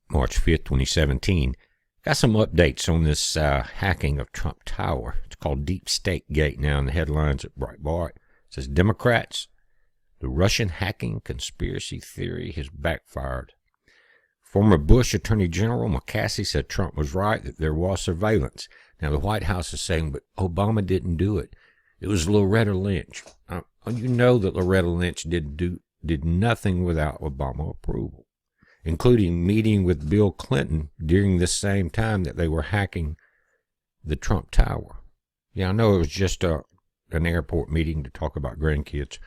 March 5th, 2017. Got some updates on this hacking of Trump Tower. It's called Deep State Gate now in the headlines at Breitbart. It says Democrats, the Russian hacking conspiracy theory has backfired. Former Bush Attorney General McCaskey said Trump was right, that there was surveillance. Now the White House is saying, but Obama didn't do it. It was Loretta Lynch. You know that Loretta Lynch did nothing without Obama approval, including meeting with Bill Clinton during the same time that they were hacking the Trump Tower. Yeah, I know it was just an airport meeting to talk about grandkids.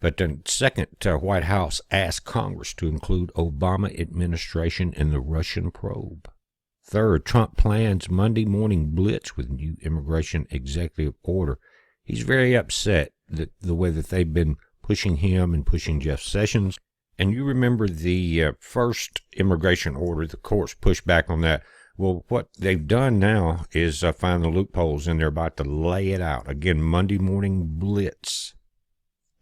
But the second, White House asked Congress to include Obama administration in the Russian probe. Third, Trump plans Monday morning blitz with new immigration executive order. He's very upset that the way that they've been pushing him and pushing Jeff Sessions. And you remember the first immigration order, the courts pushed back on that. Well, what they've done now is find the loopholes, and they're about to lay it out. Again, Monday morning blitz.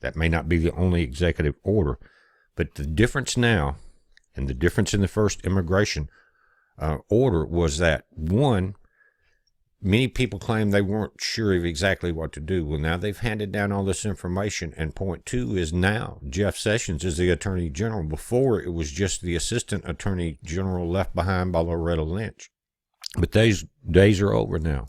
That may not be the only executive order, but the difference now and the difference in the first immigration order was that, one, many people claim they weren't sure of exactly what to do. Well, now they've handed down all this information, and point two is now Jeff Sessions is the Attorney General. Before, it was just the Assistant Attorney General left behind by Loretta Lynch. But those days are over now.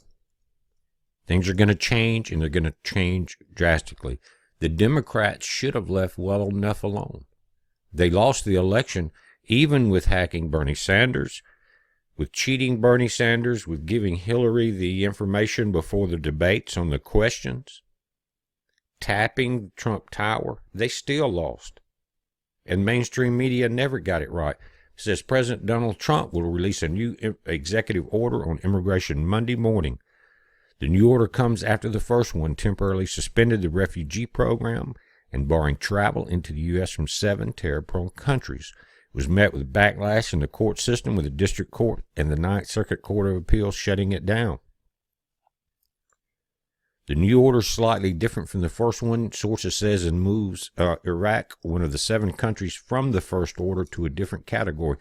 Things are going to change, and they're going to change drastically. The Democrats should have left well enough alone. They lost the election even with hacking Bernie Sanders, with cheating Bernie Sanders, with giving Hillary the information before the debates on the questions, tapping Trump Tower. They still lost. And mainstream media never got it right. It says President Donald Trump will release a new executive order on immigration Monday morning. The new order comes after the first one temporarily suspended the refugee program and barring travel into the U.S. from 7 terror-prone countries. It was met with backlash in the court system, with the District Court and the Ninth Circuit Court of Appeals shutting it down. The new order is slightly different from the first one, sources says, and moves Iraq, one of the 7 countries, from the first order to a different category.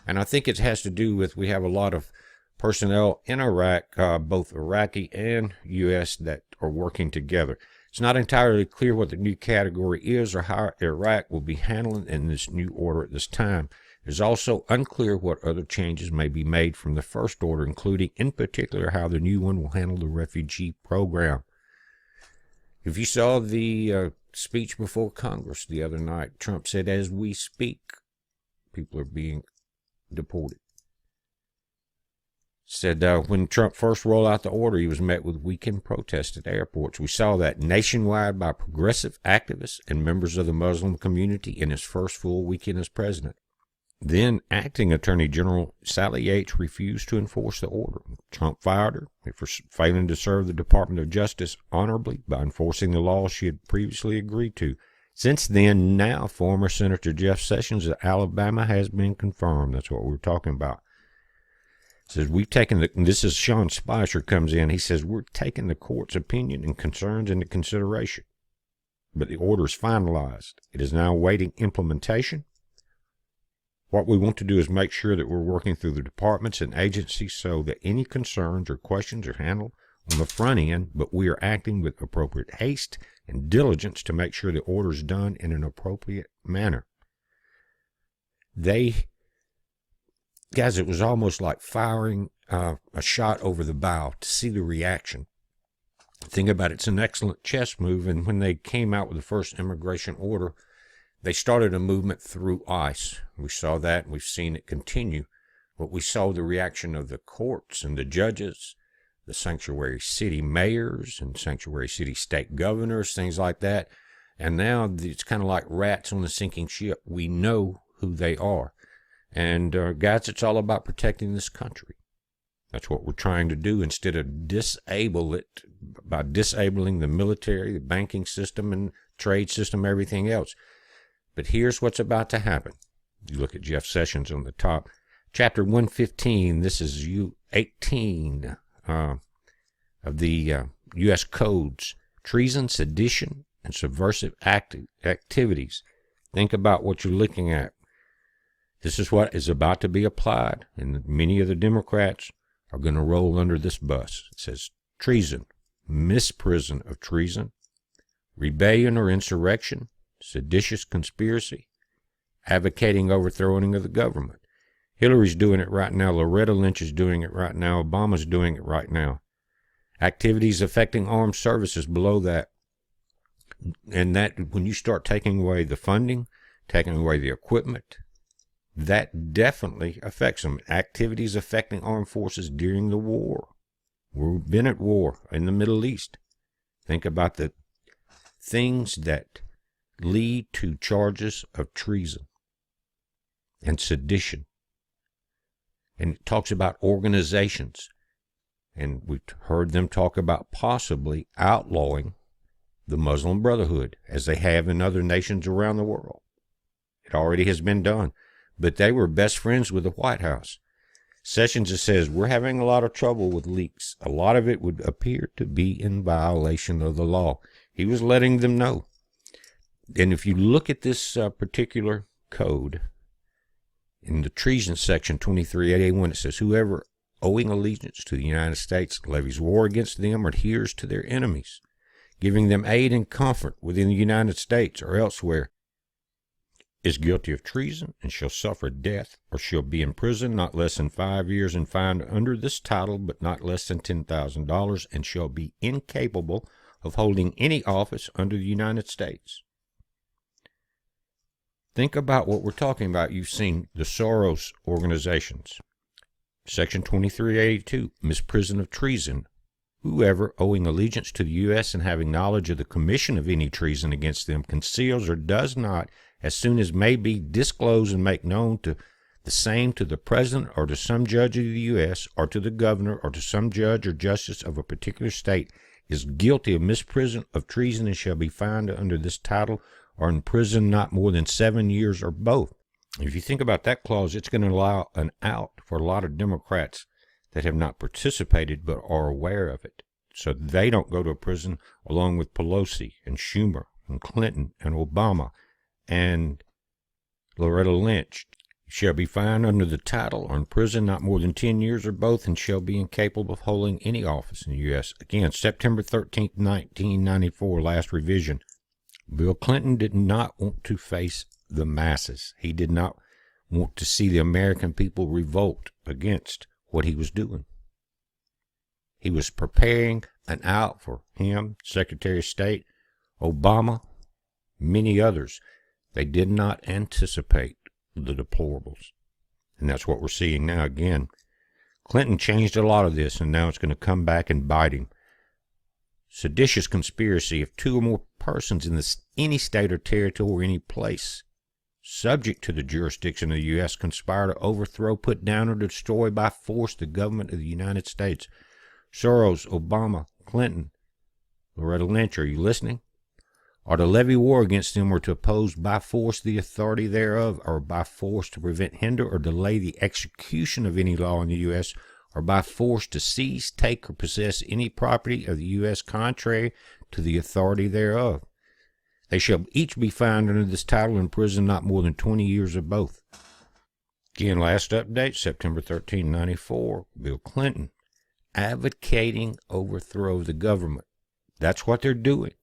And I think it has to do with we have a lot of personnel in Iraq, both Iraqi and U.S., that are working together. It's not entirely clear what the new category is or how Iraq will be handled in this new order at this time. It is also unclear what other changes may be made from the first order, including, in particular, how the new one will handle the refugee program. If you saw the speech before Congress the other night, Trump said, as we speak, people are being deported. Said when Trump first rolled out the order, he was met with weekend protests at airports. We saw that nationwide by progressive activists and members of the Muslim community in his first full weekend as president. Then acting Attorney General Sally Yates refused to enforce the order. Trump fired her for failing to serve the Department of Justice honorably by enforcing the laws she had previously agreed to. Since then, now former Senator Jeff Sessions of Alabama has been confirmed. That's what we're talking about. Says we've taken this is Sean Spicer comes in. He says we're taking the court's opinion and concerns into consideration, but the order is finalized. It is now awaiting implementation. What we want to do is make sure that we're working through the departments and agencies so that any concerns or questions are handled on the front end, but we are acting with appropriate haste and diligence to make sure the order is done in an appropriate manner. Guys, it was almost like firing a shot over the bow to see the reaction. Think about it, it's an excellent chess move, and when they came out with the first immigration order, they started a movement through ICE. We saw that, and we've seen it continue. But we saw the reaction of the courts and the judges, the sanctuary city mayors and sanctuary city state governors, things like that. And now it's kind of like rats on a sinking ship. We know who they are. And guys, it's all about protecting this country. That's what we're trying to do instead of disable it by disabling the military, the banking system, and trade system, everything else. But here's what's about to happen. You look at Jeff Sessions on the top. Chapter 115, this is 18 of the U.S. Codes. Treason, sedition, and subversive activities. Think about what you're looking at. This is what is about to be applied, and many of the Democrats are going to roll under this bus. It says treason, misprision of treason, rebellion or insurrection, seditious conspiracy, advocating overthrowing of the government. Hillary's doing it right now. Loretta Lynch is doing it right now. Obama's doing it right now. Activities affecting armed services below that. And that, when you start taking away the funding, taking away the equipment, that definitely affects them. Activities affecting armed forces during the war. We've been at war in the Middle East. Think about the things that lead to charges of treason and sedition. And it talks about organizations. And we've heard them talk about possibly outlawing the Muslim Brotherhood, as they have in other nations around the world. It already has been done. But they were best friends with the White House. Sessions says, we're having a lot of trouble with leaks. A lot of it would appear to be in violation of the law. He was letting them know. And if you look at this particular code, in the treason section 2381, it says, whoever owing allegiance to the United States levies war against them or adheres to their enemies, giving them aid and comfort within the United States or elsewhere, is guilty of treason and shall suffer death or shall be in prison not less than 5 years and fined under this title but not less than $10,000 and shall be incapable of holding any office under the United States. Think about what we're talking about. You've seen the Soros organizations. Section 2382, misprision of treason. Whoever, owing allegiance to the U.S. and having knowledge of the commission of any treason against them, conceals or does not, as soon as may be, disclose and make known to the same to the President or to some judge of the U.S. or to the Governor or to some judge or justice of a particular state, is guilty of misprision of treason and shall be fined under this title or in prison not more than 7 years or both. If you think about that clause, it's going to allow an out for a lot of Democrats that have not participated but are aware of it, so they don't go to prison along with Pelosi and Schumer and Clinton and Obama and Loretta Lynch. Shall be fined under the title or in prison not more than 10 years or both and shall be incapable of holding any office in the U.S. Again, September 13th, 1994, last revision. Bill Clinton did not want to face the masses. He did not want to see the American people revolt against what he was doing. He was preparing an out for him, Secretary of State, Obama, many others. They did not anticipate the deplorables. And that's what we're seeing now again. Clinton changed a lot of this, and now it's going to come back and bite him. Seditious conspiracy. If two or more persons in any state or territory or any place subject to the jurisdiction of the U.S. conspire to overthrow, put down, or destroy by force the government of the United States. Soros, Obama, Clinton, Loretta Lynch, are you listening? Or to levy war against them or to oppose by force the authority thereof, or by force to prevent, hinder, or delay the execution of any law in the U.S., or by force to seize, take, or possess any property of the U.S. contrary to the authority thereof. They shall each be fined under this title in prison not more than 20 years or both. Again, last update, September 13, 1994, Bill Clinton, advocating overthrow of the government. That's what they're doing.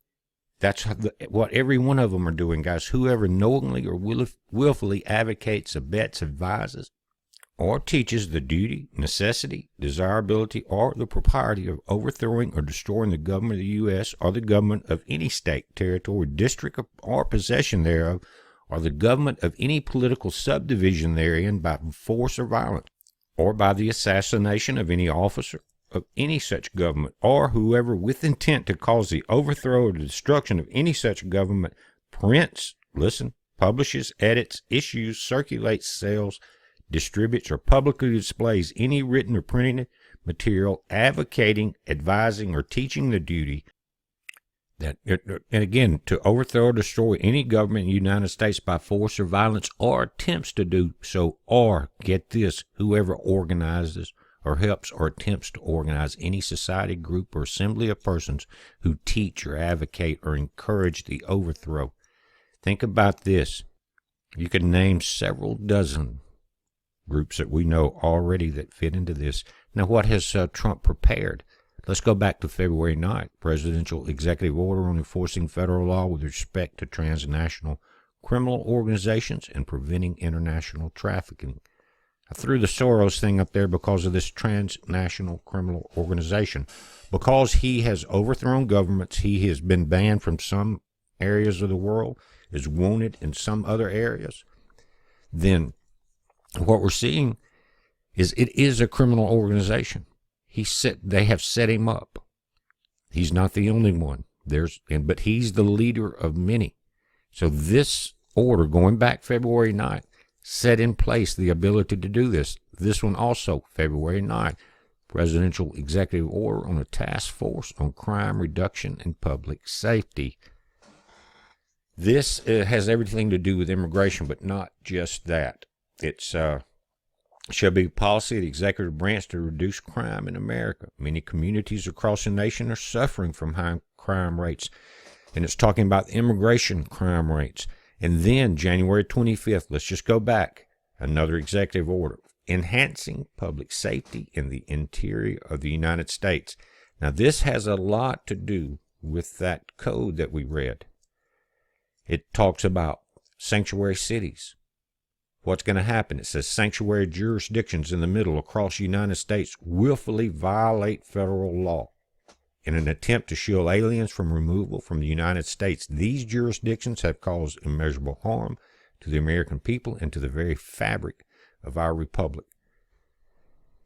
That's what every one of them are doing, guys. Whoever knowingly or willfully advocates, abets, advises, or teaches the duty, necessity, desirability, or the propriety of overthrowing or destroying the government of the U.S. or the government of any state, territory, district, or possession thereof, or the government of any political subdivision therein by force or violence, or by the assassination of any officer of any such government, or whoever with intent to cause the overthrow or destruction of any such government prints, publishes, edits, issues, circulates, sells, distributes, or publicly displays any written or printed material advocating, advising, or teaching the duty that, and again, to overthrow or destroy any government in the United States by force or violence, or attempts to do so, or, get this, whoever organizes or helps or attempts to organize any society, group, or assembly of persons who teach or advocate or encourage the overthrow. Think about this. You could name several dozen groups that we know already that fit into this. Now, what has Trump prepared? Let's go back to February 9th, presidential executive order on enforcing federal law with respect to transnational criminal organizations and preventing international trafficking. I threw the Soros thing up there because of this transnational criminal organization. Because he has overthrown governments, he has been banned from some areas of the world, is wanted in some other areas. Then what we're seeing is it is a criminal organization. They have set him up. He's not the only one. But he's the leader of many. So this order, going back February 9th, set in place the ability to do this. This one also, February 9th, presidential executive order on a task force on crime reduction and public safety. This has everything to do with immigration, but not just that. It's shall be a policy of the executive branch to reduce crime in America. Many communities across the nation are suffering from high crime rates, and it's talking about immigration crime rates. And then January 25th, let's just go back, another executive order, enhancing public safety in the interior of the United States. Now, this has a lot to do with that code that we read. It talks about sanctuary cities. What's going to happen? It says sanctuary jurisdictions in the middle across the United States willfully violate federal law in an attempt to shield aliens from removal from the United States. These jurisdictions have caused immeasurable harm to the American people and to the very fabric of our republic.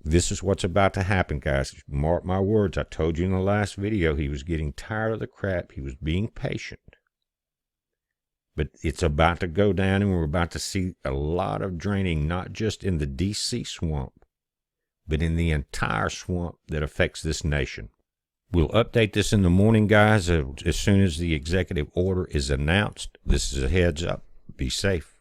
This is what's about to happen, guys. Mark my words. I told you in the last video he was getting tired of the crap. He was being patient. But it's about to go down, and we're about to see a lot of draining, not just in the D.C. swamp, but in the entire swamp that affects this nation. We'll update this in the morning, guys, as soon as the executive order is announced. This is a heads up. Be safe.